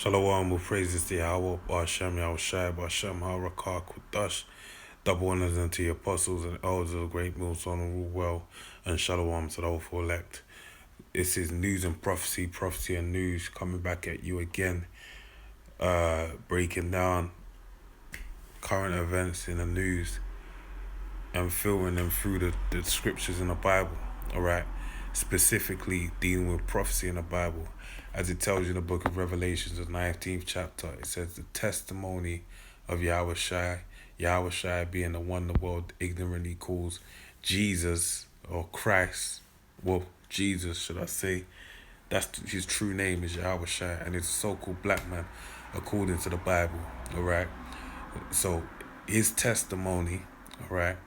Shalom will praises to Yahweh, Ba'ashem, Yahushai, Ba'ashem, Harakah, Kudash. Double honors unto the apostles and elders of the great millstone and rule well, and shalom to the hopeful elect. This is news and prophecy, prophecy and news coming back at you again, breaking down current events in the news and filtering them through the scriptures in the Bible, alright? Specifically dealing with prophecy in the Bible. As it tells you in the book of Revelations, the 19th chapter, it says the testimony of Yahweh Shai being the one the world ignorantly calls Jesus or Christ. Well, Jesus, should I say. That's his true name is Yahweh Shai, and he's a so-called black man according to the Bible, alright? So his testimony, alright,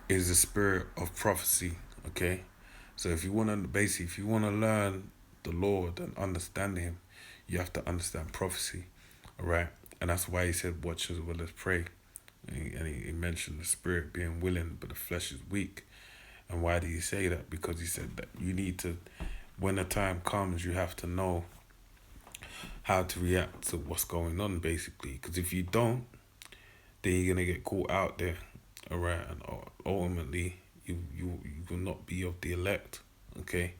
is the spirit of prophecy, okay? So if you want to learn the Lord and understand him, you have to understand prophecy, all right? And that's why he said, watch as well as pray. And he mentioned the spirit being willing, but the flesh is weak. And why did he say that? Because he said that you need to, when the time comes, you have to know how to react to what's going on, basically. Because if you don't, then you're going to get caught out there, all right? And ultimately, you will not be of the elect, okay?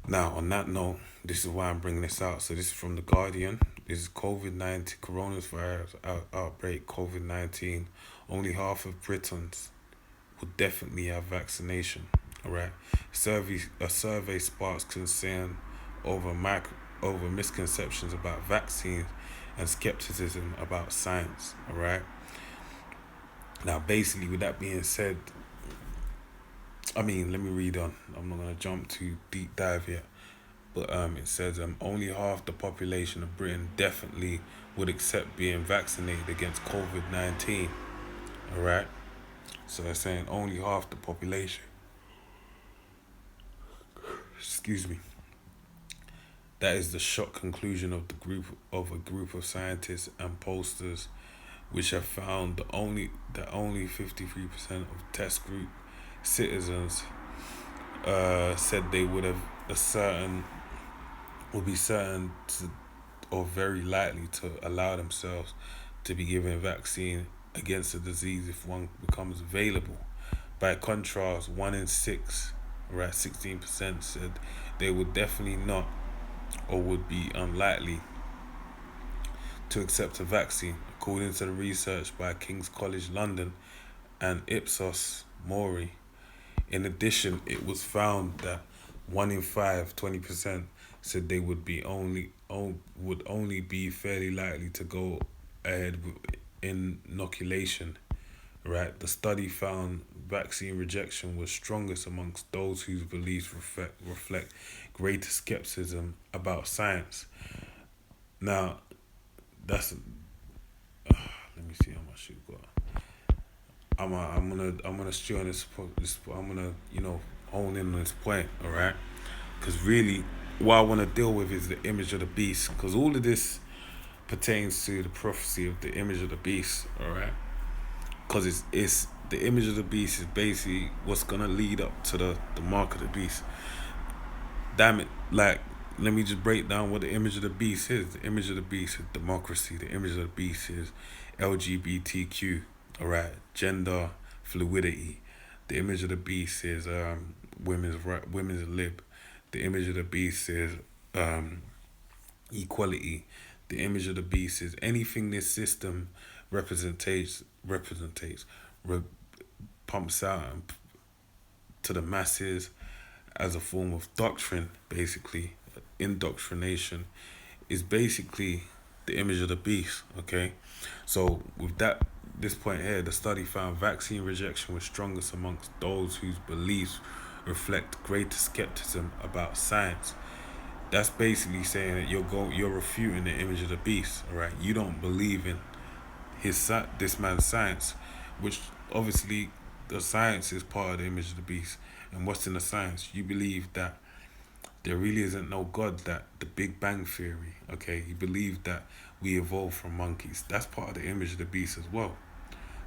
Now, on that note, this is why I'm bringing this out. So this is from The Guardian. This is COVID-19, coronavirus outbreak, COVID-19. Only half of Britons will definitely have vaccination, all right? A survey sparks concern over misconceptions about vaccines and skepticism about science, all right? Now, basically, with that being said, let me read on. I'm not going to jump too deep dive yet. But it says only half the population of Britain definitely would accept being vaccinated against COVID-19. All right? So they're saying only half the population. Excuse me. That is the shock conclusion of a group of scientists and pollsters, which have found that only 53% of test group citizens said they would be certain to, or very likely to allow themselves to be given a vaccine against the disease if one becomes available. By contrast, 1 in 6, right, 16% said they would definitely not or would be unlikely to accept a vaccine, according to the research by King's College London and Ipsos Mori. In addition, it was found that 1 in 5, 20%, said they would only be fairly likely to go ahead with inoculation. Right, the study found vaccine rejection was strongest amongst those whose beliefs reflect greater skepticism about science. Now, that's let me see how much you've got. I'm gonna stew on this. I'm gonna hone in on this point. All right, because really, what I want to deal with is the image of the beast. Because all of this pertains to the prophecy of the image of the beast. All right, because it's the image of the beast is basically what's gonna lead up to the mark of the beast. Damn it, like. Let me just break down what the image of the beast is. The image of the beast is democracy. The image of the beast is LGBTQ. All right, gender fluidity. The image of the beast is women's lib. The image of the beast is equality. The image of the beast is anything this system representates, pumps out to the masses as a form of doctrine, basically. Indoctrination is basically the image of the beast, okay? So with this point here, the study found vaccine rejection was strongest amongst those whose beliefs reflect greater skepticism about science. That's basically saying that you're refuting the image of the beast, all right? You don't believe in this man's science, which obviously the science is part of the image of the beast. And what's in the science? You believe that there really isn't no God, that the Big Bang Theory, okay? You believe that we evolved from monkeys. That's part of the image of the beast as well.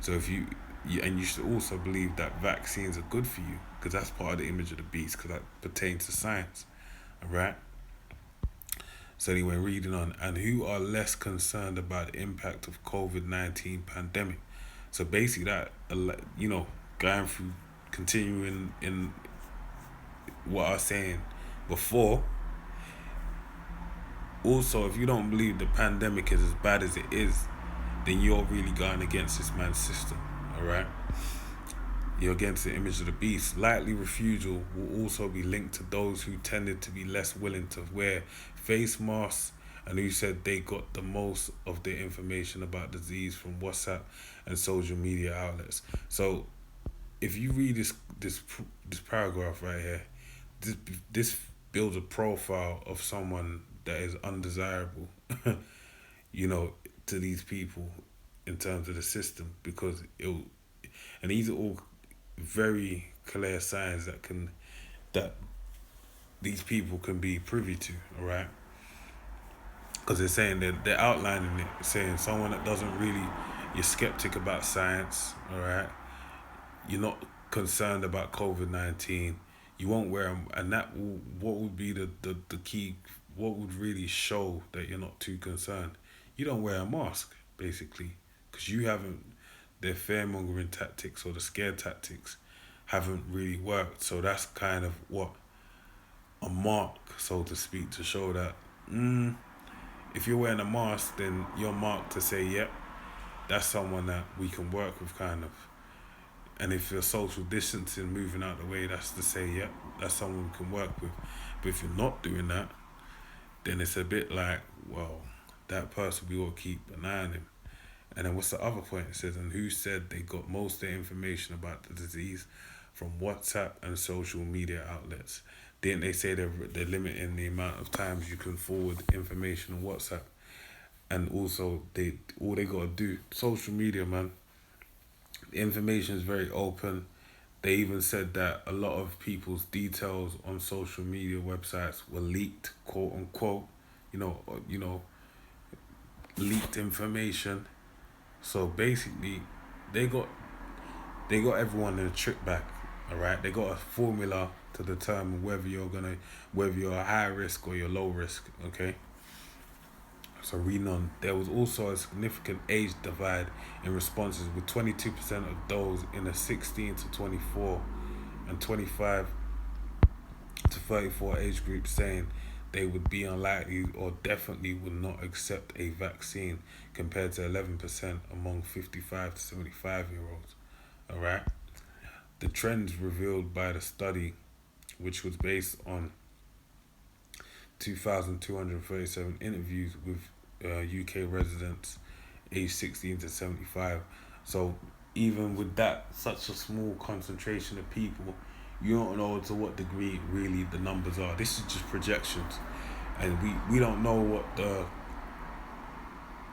So if you should also believe that vaccines are good for you, because that's part of the image of the beast, because that pertains to science, all right? So anyway, reading on, and who are less concerned about the impact of COVID-19 pandemic. So basically, going through, continuing in what I was saying before. Also, if you don't believe the pandemic is as bad as it is, then you're really going against this man's system. All right, you're against the image of the beast. Likely refusal will also be linked to those who tended to be less willing to wear face masks and who said they got the most of their information about disease from WhatsApp and social media outlets. So if you read this paragraph right here, this this builds a profile of someone that is undesirable, you know, to these people in terms of the system because and these are all very clear signs that these people can be privy to, all right? Because they're saying that they're outlining it, saying someone that doesn't really, you're skeptic about science, all right? You're not concerned about COVID-19. You won't wear them, and what would be the key? What would really show that you're not too concerned? You don't wear a mask, basically, because you haven't. Their fear mongering tactics or the scare tactics haven't really worked. So that's kind of what a mark, so to speak, to show that if you're wearing a mask, then you're marked to say, yep, that's someone that we can work with, kind of. And if you're social distancing, moving out the way, that's to say, yep, that's someone we can work with. But if you're not doing that, then it's a bit like, well, that person, we will keep an eye on him. And then what's the other point? It says, and who said they got most of their information about the disease from WhatsApp and social media outlets? Didn't they say they're limiting the amount of times you can forward information on WhatsApp? And also, all they gotta do, social media, man. The information is very open. They even said that a lot of people's details on social media websites were leaked, quote unquote. You know, leaked information. So basically, they got they got everyone in a trick back. All right, they got a formula to determine whether you're a high risk or you're low risk. Okay. So reading on, there was also a significant age divide in responses, with 22% of those in the 16 to 24 and 25 to 34 age group saying they would be unlikely or definitely would not accept a vaccine, compared to 11% among 55 to 75-year olds. All right. The trends revealed by the study, which was based on 2,237 interviews with UK residents aged 16 to 75. So even with that, such a small concentration of people, you don't know to what degree really the numbers are. This is just projections. And we don't know what the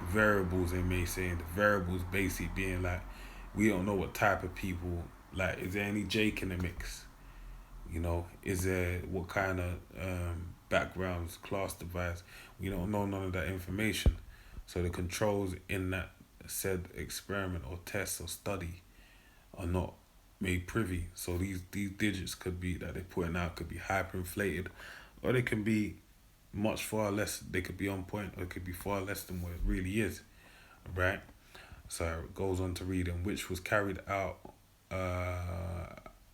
variables they may say. And the variables basically being like, we don't know what type of people, like, is there any Jake in the mix? Is there what kind of backgrounds, class divides? We don't know none of that information. So the controls in that said experiment or test or study are not made privy. So these digits could be that they're putting out could be hyperinflated, or they can be much far less. They could be on point, or it could be far less than what it really is, right? So it goes on to read, and which was carried out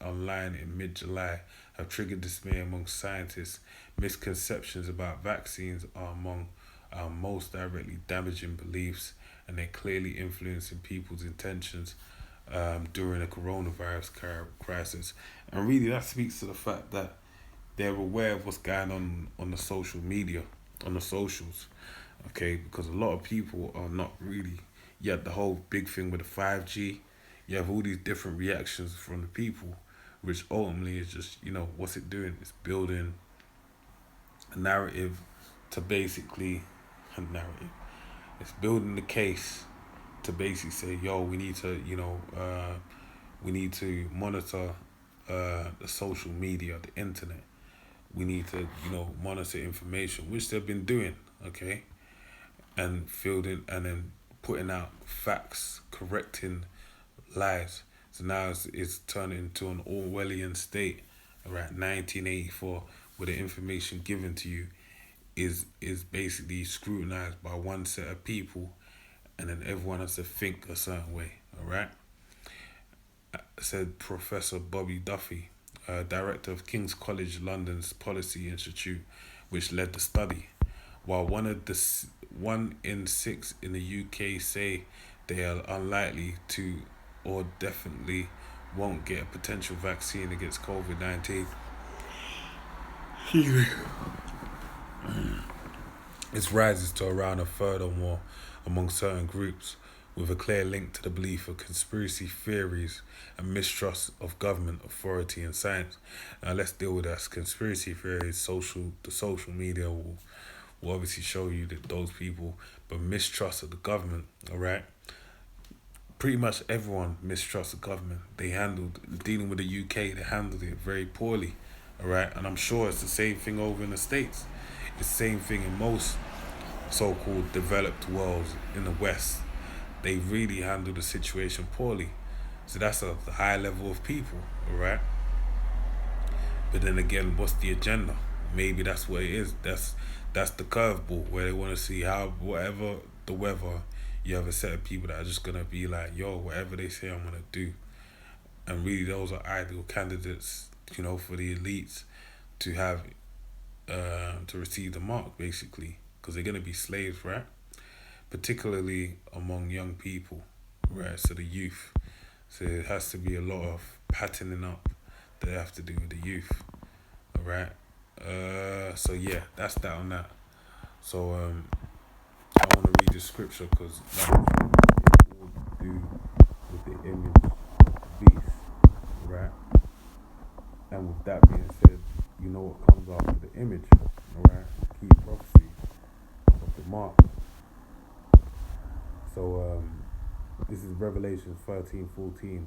online in mid-July, have triggered dismay among scientists. Misconceptions about vaccines are among our most directly damaging beliefs, and they're clearly influencing people's intentions during a coronavirus crisis. And really, that speaks to the fact that they're aware of what's going on the social media, on the socials, okay? Because a lot of people are not really, yet the whole big thing with the 5G, you have all these different reactions from the people, which ultimately is just, what's it doing? It's building a narrative to basically, a narrative. It's building the case to basically say, yo, we need to monitor the social media, the internet. We need to, monitor information, which they've been doing, okay? And fielding and then putting out facts, correcting lies. So now it's turning into an Orwellian state around 1984, where the information given to you is basically scrutinized by one set of people, and then everyone has to think a certain way. All right, said Professor Bobby Duffy, director of King's College London's Policy Institute, which led the study. While 1 in 6 in the UK say they are unlikely to or definitely won't get a potential vaccine against COVID-19, it rises to around a third or more among certain groups, with a clear link to the belief of conspiracy theories and mistrust of government, authority, and science. Now let's deal with that. Conspiracy theories, the social media will obviously show you that those people, but mistrust of the government, all right? Pretty much everyone mistrusts the government. They handled dealing with the UK. They handled it very poorly, all right. And I'm sure it's the same thing over in the States. It's the same thing in most so-called developed worlds in the West. They really handle the situation poorly. So that's a high level of people, all right. But then again, what's the agenda? Maybe that's what it is. That's the curveball where they want to see how whatever the weather, you have a set of people that are just gonna be like, yo, whatever they say, I'm gonna do. And really, those are ideal candidates, for the elites to have to receive the mark, basically, because they're gonna be slaves, right? Particularly among young people, right? So the youth. So it has to be a lot of patterning up that they have to do with the youth, all right? So yeah, that's that on that. So I want to read the scripture because that is all to do with the image of the beast, right? And with that being said, you know what comes after the image, all right? Key prophecy of the mark. So this is Revelation 13:14.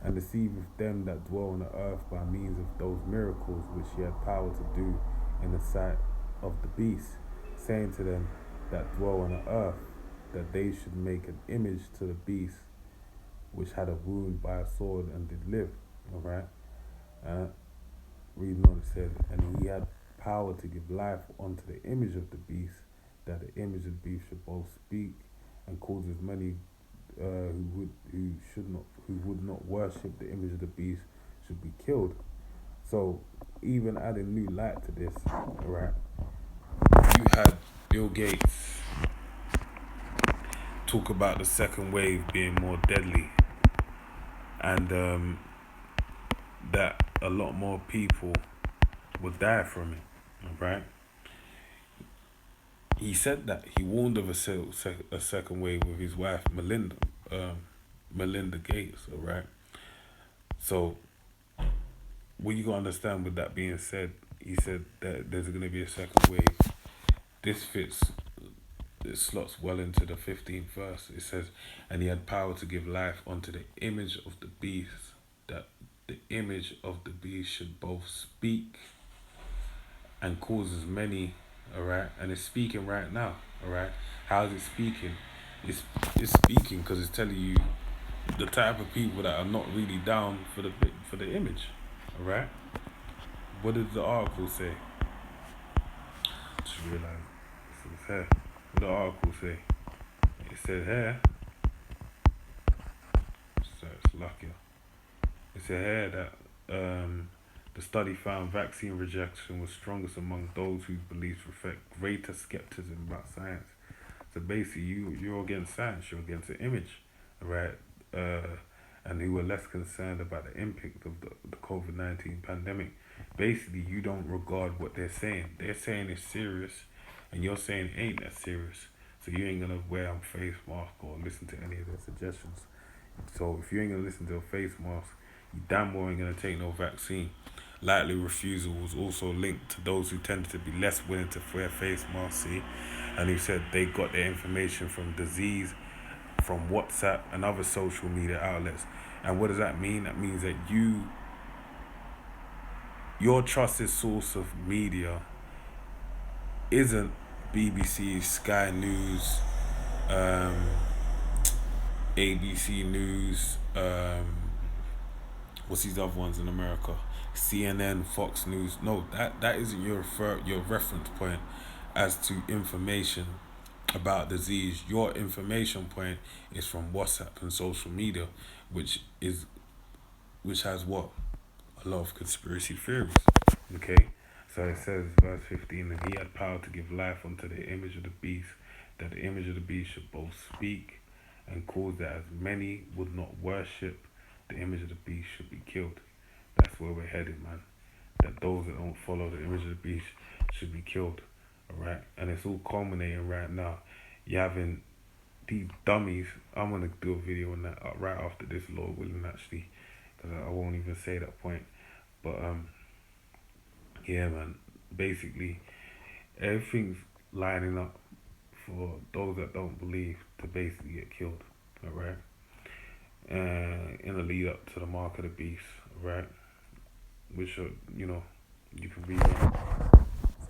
And deceiveth them that dwell on the earth by means of those miracles which he had power to do in the sight of the beast, saying to them that dwell on the earth that they should make an image to the beast which had a wound by a sword and did live. Alright? Reading on, it said, and he had power to give life unto the image of the beast, that the image of the beast should both speak and cause as many who would not worship the image of the beast should be killed. So even adding new light to this, right? You had Bill Gates talk about the second wave being more deadly, and that a lot more people would die from it, right? He said that he warned of a second wave with his wife Melinda Gates, all right. So what you gotta understand with that being said, he said that there's gonna be a second wave. This fits, it slots well into the 15th verse. It says, and he had power to give life unto the image of the beast, that the image of the beast should both speak and cause as many, all right, and it's speaking right now, all right. How is it speaking? It's speaking because it's telling you the type of people that are not really down for the image, all right. What did the article say? Just realized it's here. What did the article say? It said here. So it's luckier. It said here that the study found vaccine rejection was strongest among those whose beliefs reflect greater skepticism about science. So basically, you're against science, you're against the image, right? And who were less concerned about the impact of the COVID-19 pandemic. Basically, you don't regard what they're saying. They're saying it's serious, and you're saying it ain't that serious. So you ain't gonna wear a face mask or listen to any of their suggestions. So if you ain't gonna listen to a face mask, you damn well ain't gonna take no vaccine. Likely refusal was also linked to those who tended to be less willing to wear face masks, see? And he said they got their information from disease, from WhatsApp and other social media outlets. And what does that mean? That means that your trusted source of media isn't BBC, Sky News, ABC News, what's these other ones in America? CNN, Fox News. No, that isn't your reference point as to information about disease. Your information point is from WhatsApp and social media, which is which has what? A lot of conspiracy theories. Okay? So it says, verse 15, and he had power to give life unto the image of the beast, that the image of the beast should both speak and cause that as many would not worship the image of the beast should be killed. That's where we're headed, man. That those that don't follow the image of the beast should be killed. Alright? And it's all culminating right now. You're having these dummies. I'm going to do a video on that right after this, Lord willing, actually. Because I won't even say that point. But, yeah, man. Basically, everything's lining up for those that don't believe to basically get killed. Alright? In the lead up to the mark of the beast. Right? Which are, you can read on